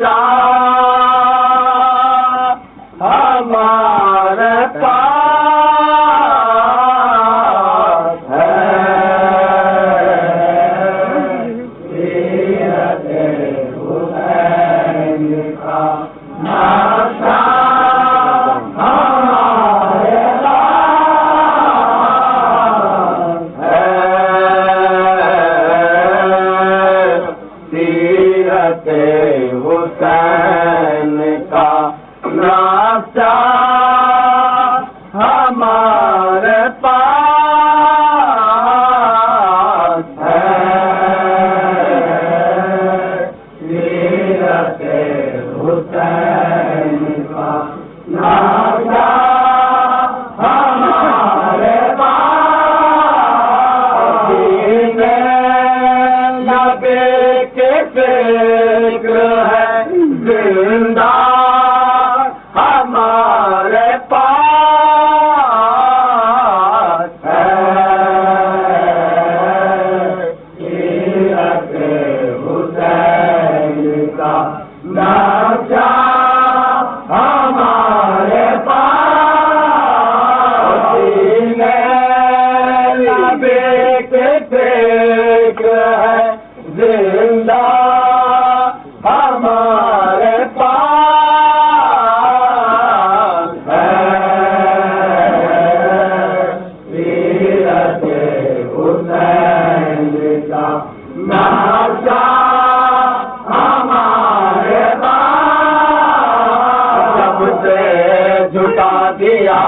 نقشہ ہمارے پاس ہے، سیرت حسین کا نقشہ ہمارے پاس ہے، سیرت حسین کا نقشہ ہمارے پاس ہے، سیرت حسین کا نقشہ ہمارے پاس، سینے نبی کے فکر ہے زندہ ہمارے پاس ہے، سیرت حسین کا نقشہ ہمارے پاس، سینے نبی کے فکر ہے زندہ ہمارے پاس ہے، سیرت حسین کا نقشہ ہمارے پاس، جب سے جھٹا دیا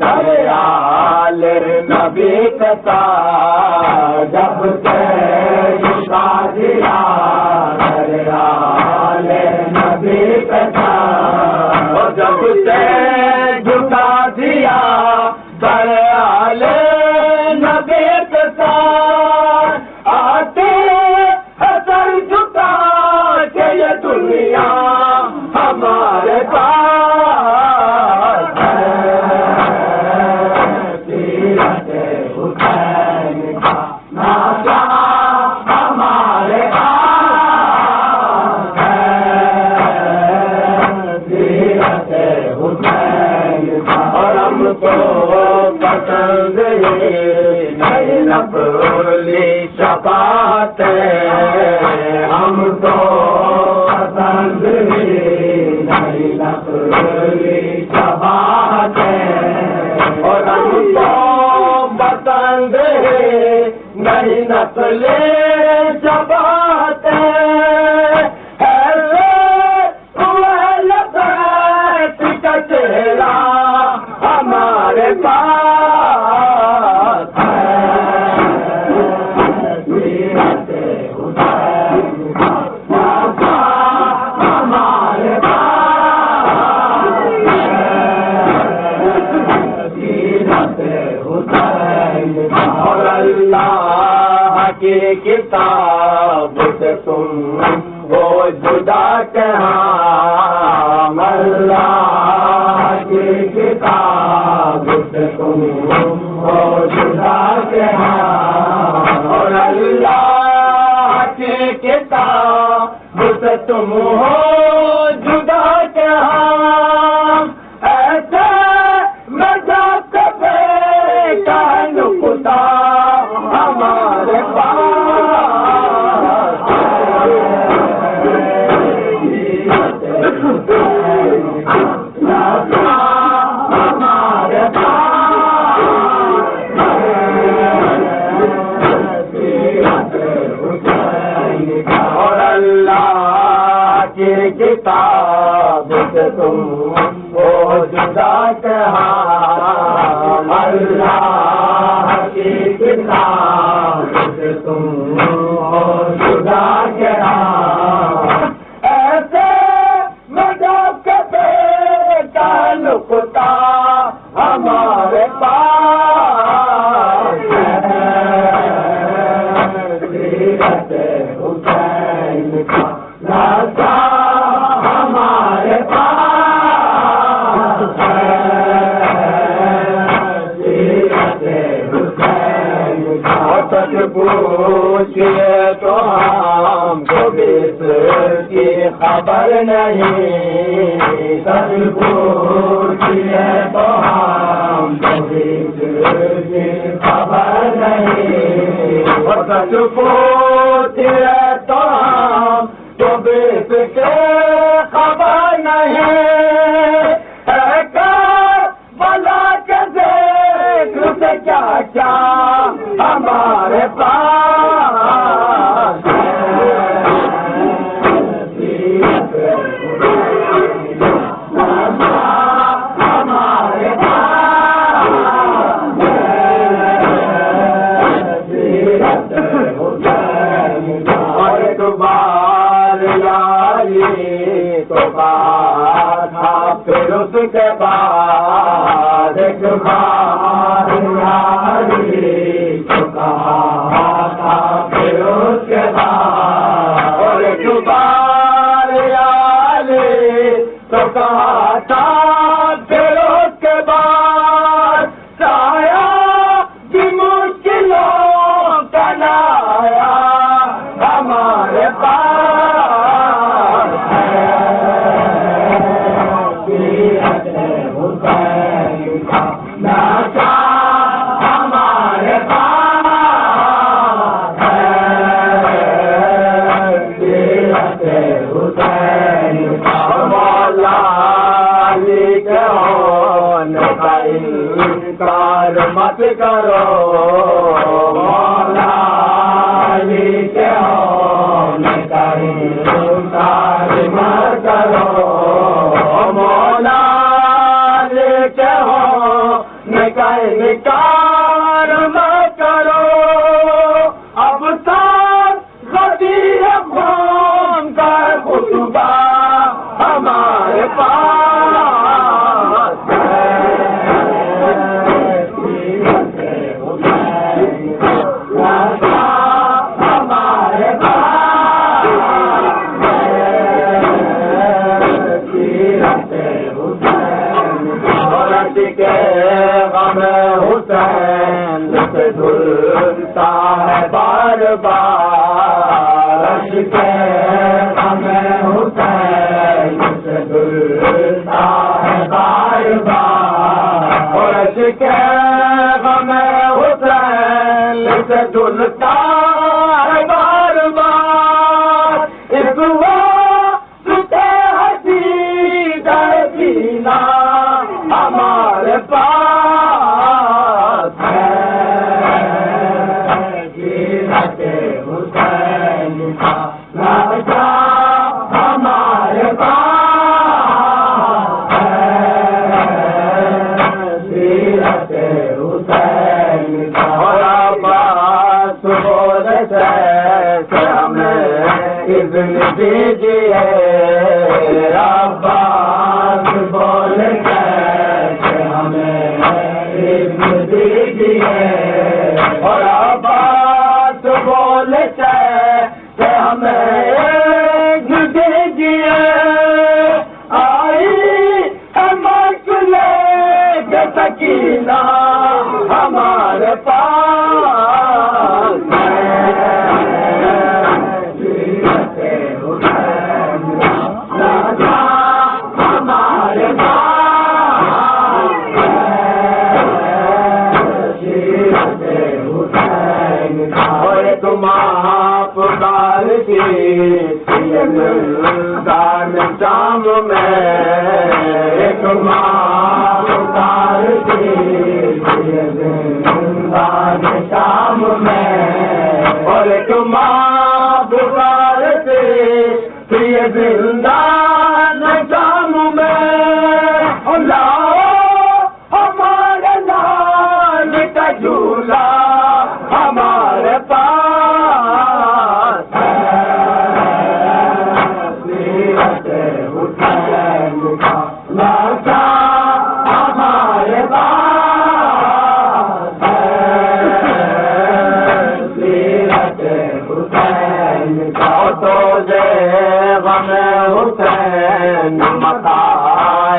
دریال نبی کا ساتھ، جب سے جھٹا دیا دریال نبی کا ساتھ، اور جب سے جھٹا دیا دریال نبی کا ساتھ، آتے ہے سر جھکا کہ یہ دنیا ہمارے پاس ہے، سیرت حسین کا نقشہ ہمارے پاس ہے، سیرت حسین کا، اور ہم کو پسند نہیں نبولی شفاعت، ہم کو پسند نہیں نبولی شفاعت، اور ہم کو پسند نہیں نسل شفاعت، ایسے ہوئے لبیک کا چہرہ ہمارے پاس ہے، سیرت حسین کا نقشہ ہمارے پاس ہے، سیرت حسین کا، اور اللہ کی کتاب سے تم وہ جدا کہاں، اللہ کی کتاب سے تم وہ جدا کہاں، اور اللہ کی کتاب سے تم ہو جدا کہاں، ایسے میں جا کبھی کا نقطہ ہمارے پاس ہمارے اور اللہ کی کتاب سے تم وہ جدا کہاں، اللہ کی کتاب سے تم وہ جدا کہاں، ایسے مذہب کے بیٹا نقطہ ہمارے پاس ہے، سیرت حسین کا نقشہ ہمارے پاس ہے، سیرت حسین کا، سچ پوچھئے تو ہم کو اس کی خبر نہیں، سچ پوچھئے تو ہم اس کی خبر نہیں، اور سچ پوچھئے تو ہم اس کی خبر نہیں، بلا کے دیکھ سے کیا کیا ہمارے پاس ہمارے اور ایک بار یاری تو بات تھا، پھر اس کے بعد ایک بار یاری تو کہا تھا، پھر اس کے بعد اور ایک بار یاری تو کہا تھا، پھر اس کے بعد سایہ بھی مشکلوں کا لایا ہمارے پاس ہے، سیرت حسین کا نقشہ ہمارے پاس ہے، سیرت حسین کا مولا علی کے ہونے کا انکار مت کرو، مولا علی کے ہونے کا انکار مت کرو، مولا علی کے ہونے کا انکار مت کرو، اب تک غدیر قوم کا خطبہ ہمارے پاس ہے، سیرت حسین کا نقشہ ہمارے پاس ہے، سیرت حسین عورت کے غم حسین سے دھلتا ہے بار بار، عرش کے غم حسین سے دھلتا ہے بار بار، عرش کے غم حسین سے دھلتا ہے بار بار، اس وقت حسین سینہ ہمارے پاس ہے، سیرت حسین کا نقشہ ہمارے پاس ہے، سیرت حسین کا اور عباس بولے سے ہمیں اذن دیجیے، عباس بولے سے ہمیں اذن دیجیے، اور عباس بولے سے ہمیں اذن دیجیے، آئی مقلے کے سکینہ ہمارے پاس ہے، سیرت حسین کا نقشہ ہمارے پاس ہے، سیرت حسین کا اور تم آپ کی دان شام میں، ایک ماں پکارتی دان شام میں، اور ایک ماں پکارتی زندان شام میں، لاؤ ہمارے لال کا جھولا ہمارے پاس ہے، سیرت حسین کا نقشہ ہمارے پاس ہے، سیرت حسین کا تو غم حسین متاع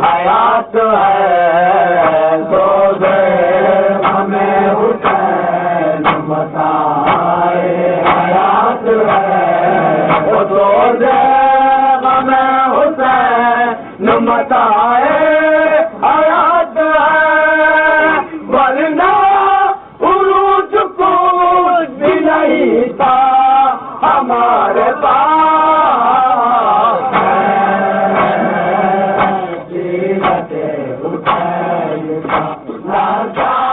حیات ہے، تو غم حسین متاع حیات ہے، روزے غم حسین متائے حیات ہے، ورنہ عروج کچھ بھی نہیں تھا ہمارے پاس ہے، سیرت حسین کا